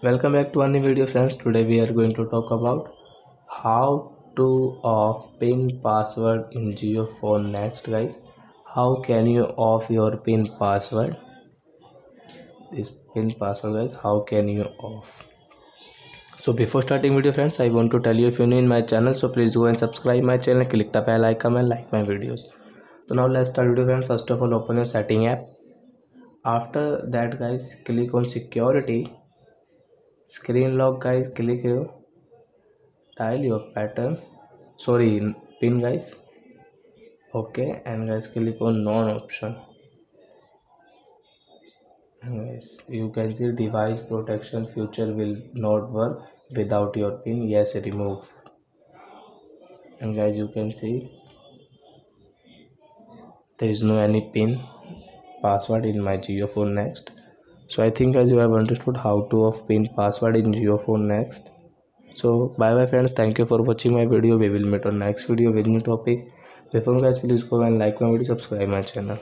Welcome back to a new video, friends. Today we are going to talk about how to off pin password in Jio phone next, guys. How can you off your pin password? This pin password, guys. How can you off? So before starting video, friends, I want to tell you, if you're new in my channel, so please go and subscribe my channel, click the bell icon and like my videos. So now let's start video, friends. First of all, open your setting app. After that, guys, click on security. Screen lock, guys, click here. Tile your pattern, sorry, pin, guys. Okay, and guys, click on non option, and guys, you can see device protection feature will not work without your pin. Yes, remove. And guys, you can see there is no any pin password in my Jio phone next. So I think as you have understood how to off pin password in Jio phone next. So bye bye, friends. Thank you for watching my video. We will meet on next video with new topic. Before, guys, please go and like my video, subscribe my channel.